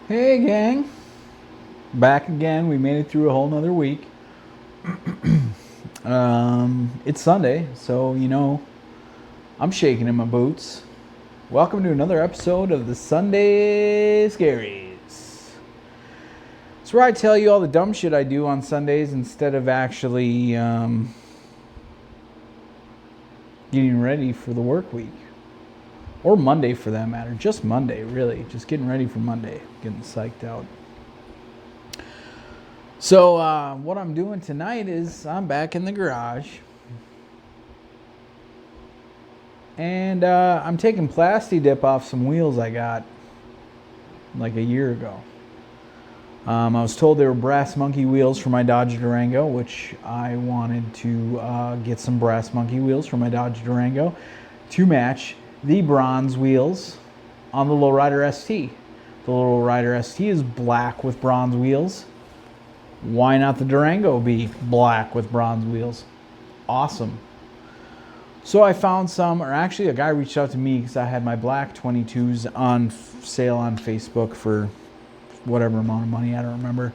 Hey gang, back again. We made it through a whole nother week. It's Sunday, so I'm shaking in my boots. Welcome to another episode of the Sunday Scaries. It's where I tell you all the dumb shit I do on Sundays instead of actually getting ready for the work week. Or Monday for that matter. Just Monday, really. Just getting ready for Monday. Getting psyched out. So, what I'm doing tonight is I'm back in the garage. And I'm taking Plasti Dip off some wheels I got like a year ago. I was told they were Brass Monkey wheels for my Dodge Durango, which I wanted to get some Brass Monkey wheels for my Dodge Durango to match the bronze wheels on the Lowrider ST. The Lowrider ST is black with bronze wheels. Why not the Durango be black with bronze wheels? Awesome. So I found some, or actually a guy reached out to me because I had my black 22s on sale on Facebook for whatever amount of money, I don't remember.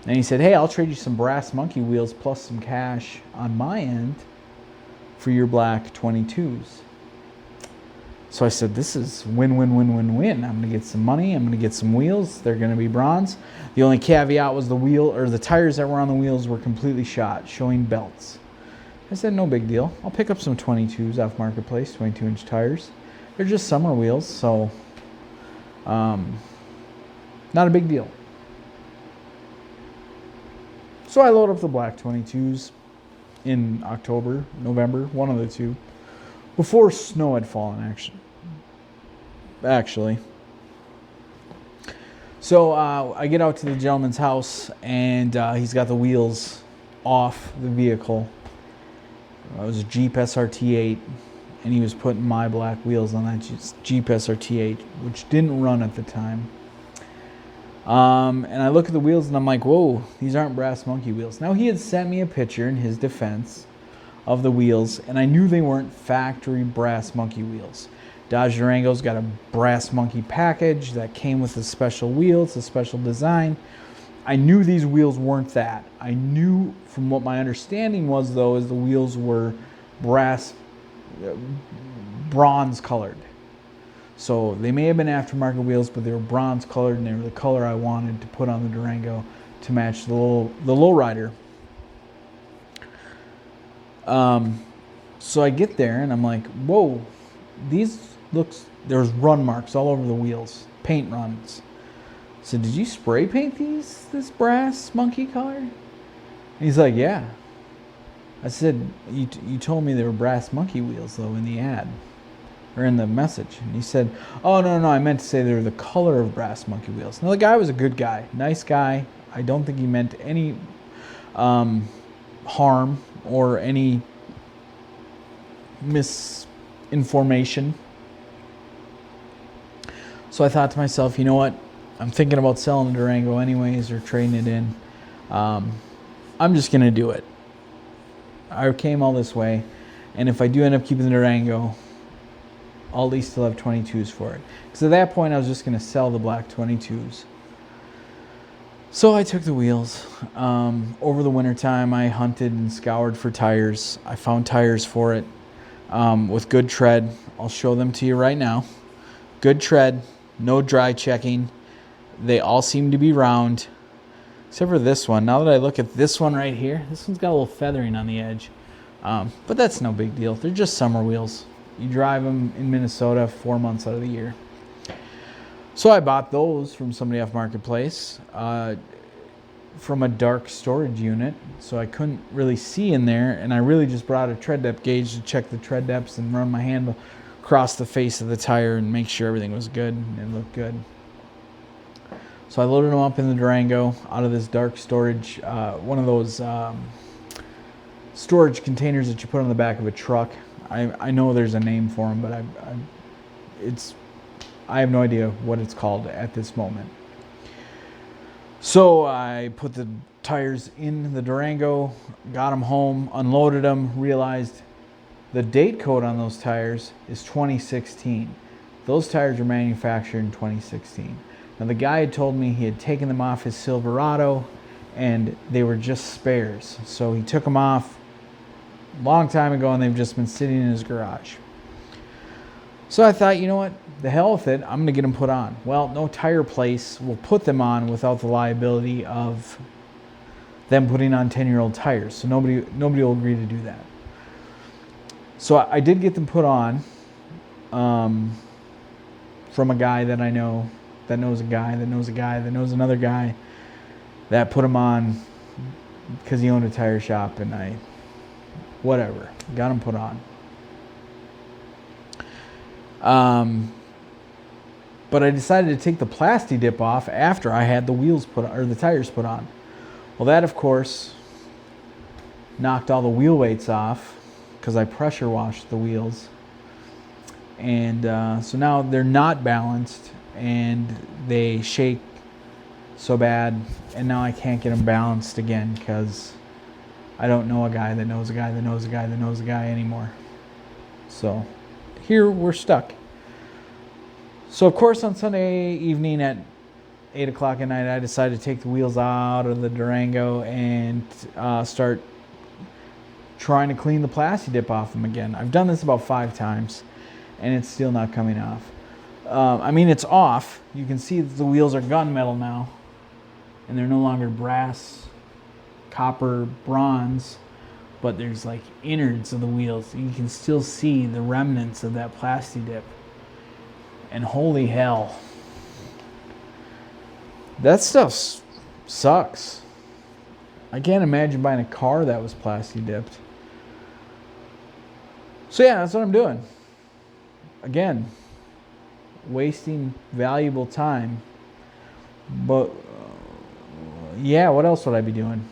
And he said, hey, I'll trade you some Brass Monkey wheels plus some cash on my end for your black 22s. So I said, this is win, win, win, win, win. I'm going to get some money. I'm going to get some wheels. They're going to be bronze. The only caveat was the tires that were on the wheels were completely shot, showing belts. I said, no big deal. I'll pick up some 22s off Marketplace, 22-inch tires. They're just summer wheels, so not a big deal. So I load up the black 22s in October, November, one of the two. Before snow had fallen, actually. So I get out to the gentleman's house, and he's got the wheels off the vehicle. It was a Jeep SRT8, and he was putting my black wheels on that Jeep SRT8, which didn't run at the time. And I look at the wheels, and I'm like, whoa, these aren't Brass Monkey wheels. Now, he had sent me a picture in his defense of the wheels, and I knew they weren't factory Brass Monkey wheels. Dodge Durango's got a Brass Monkey package that came with a special wheel. It's a special design. I knew these wheels weren't that. I knew from what my understanding was, though, is the wheels were bronze colored. So they may have been aftermarket wheels, but they were bronze colored, and they were the color I wanted to put on the Durango to match the Lowrider. So I get there and I'm like, whoa, there's run marks all over the wheels, paint runs. So did you spray paint this Brass Monkey color? And he's like, yeah. I said, you told me they were Brass Monkey wheels though in the ad, or in the message. And he said, oh, no, I meant to say they were the color of Brass Monkey wheels. Now the guy was a good guy, nice guy. I don't think he meant any harm or any misinformation. So I thought to myself, you know what? I'm thinking about selling the Durango anyways, or trading it in. I'm just going to do it. I came all this way, and if I do end up keeping the Durango, I'll at least still have 22s for it. Because at that point, I was just going to sell the black 22s. So I took the wheels. Over the wintertime, I hunted and scoured for tires. I found tires for it with good tread. I'll show them to you right now. Good tread, no dry checking. They all seem to be round, except for this one. Now that I look at this one right here, this one's got a little feathering on the edge. But that's no big deal. They're just summer wheels. You drive them in Minnesota 4 months out of the year. So I bought those from somebody off Marketplace from a dark storage unit, so I couldn't really see in there, and I really just brought a tread depth gauge to check the tread depths and run my hand across the face of the tire and make sure everything was good and it looked good. So I loaded them up in the Durango out of this dark storage, one of those storage containers that you put on the back of a truck. I know there's a name for them, but I have no idea what it's called at this moment. So I put the tires in the Durango, got them home, unloaded them, realized the date code on those tires is 2016. Those tires were manufactured in 2016. Now the guy had told me he had taken them off his Silverado and they were just spares. So he took them off a long time ago and they've just been sitting in his garage. So I thought, you know what, the hell with it, I'm gonna get them put on. Well, no tire place will put them on without the liability of them putting on 10-year-old tires. So nobody will agree to do that. So I did get them put on from a guy that I know, that knows a guy, that knows a guy, that knows another guy, that put them on because he owned a tire shop, and I, whatever, got them put on. But I decided to take the plasti dip off after I had the wheels put on, or the tires put on. Well, that of course knocked all the wheel weights off because I pressure washed the wheels, and so now they're not balanced and they shake so bad, and now I can't get them balanced again because I don't know a guy that knows a guy that knows a guy that knows a guy anymore. So here we're stuck. So of course on Sunday evening at 8 o'clock at night, I decided to take the wheels out of the Durango and start trying to clean the plasti dip off them again. I've done this about 5 times and it's still not coming off. I mean, it's off. You can see that the wheels are gunmetal now and they're no longer brass, copper, bronze, but there's like innards of the wheels. You can still see the remnants of that plasti dip. And holy hell, that stuff sucks. I can't imagine buying a car that was plasti dipped. So yeah, that's what I'm doing. Again, wasting valuable time. But yeah, what else would I be doing?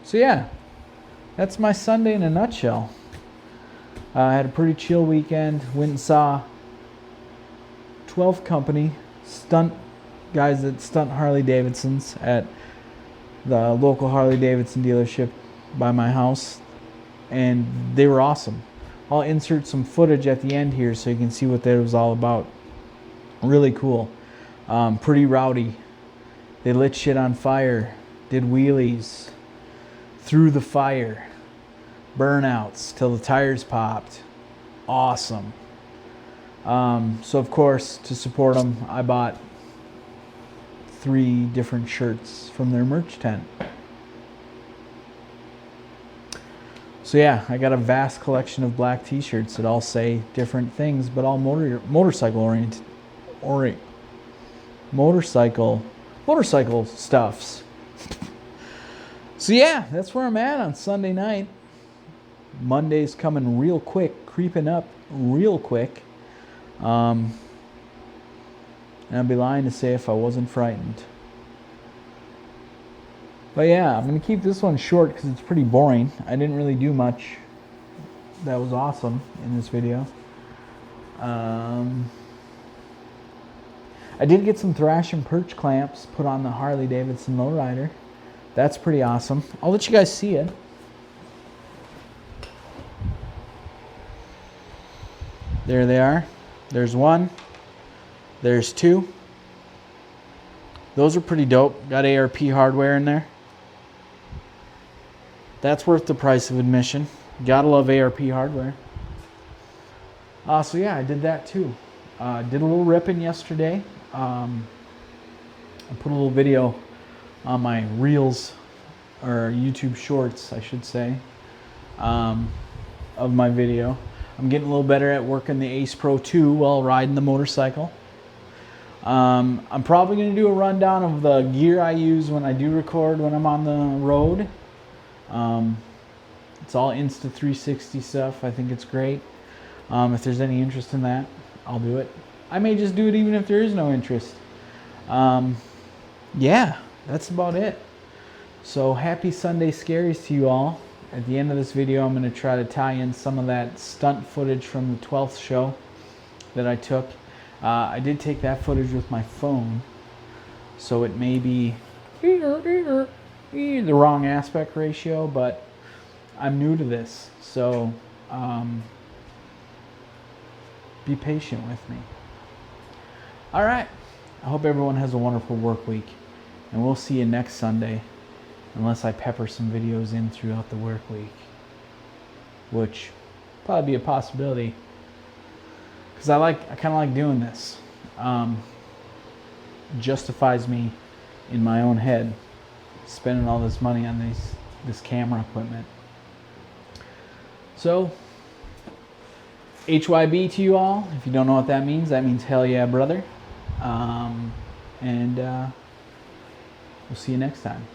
So yeah, that's my Sunday in a nutshell. I had a pretty chill weekend. Went and saw Twealth Company, stunt guys that stunt Harley Davidsons at the local Harley Davidson dealership by my house, and they were awesome. I'll insert some footage at the end here so you can see what that was all about. Really cool. Pretty rowdy. They lit shit on fire, did wheelies through the fire, burnouts till the tires popped. Awesome. So of course, to support them, I bought 3 different shirts from their merch tent. So yeah, I got a vast collection of black t-shirts that all say different things, but all motorcycle oriented, motorcycle stuffs. So yeah, that's where I'm at on Sunday night. Monday's coming real quick, creeping up real quick. And I'd be lying to say if I wasn't frightened. But yeah, I'm going to keep this one short because it's pretty boring. I didn't really do much that was awesome in this video. I did get some thrash and perch clamps put on the Harley Davidson lowrider. That's pretty awesome. I'll let you guys see it. There they are. There's 1. There's 2. Those are pretty dope. Got ARP hardware in there. That's worth the price of admission. Gotta love ARP hardware. So yeah, I did that too. Did a little ripping yesterday. I put a little video on my Reels, or YouTube Shorts, I should say, of my video. I'm getting a little better at working the Ace Pro 2 while riding the motorcycle. I'm probably going to do a rundown of the gear I use when I do record when I'm on the road. It's all Insta360 stuff. I think it's great. If there's any interest in that, I'll do it. I may just do it even if there is no interest. Yeah, that's about it. So happy Sunday Scaries to you all. At the end of this video, I'm going to try to tie in some of that stunt footage from the 12th show that I took. I did take that footage with my phone, so it may be the wrong aspect ratio, but I'm new to this, so be patient with me. All right. I hope everyone has a wonderful work week. And we'll see you next Sunday. Unless I pepper some videos in throughout the work week. Which probably be a possibility. Because I kind of like doing this. Justifies me in my own head spending all this money on this camera equipment. So, HYB to you all. If you don't know what that means hell yeah, brother. And we'll see you next time.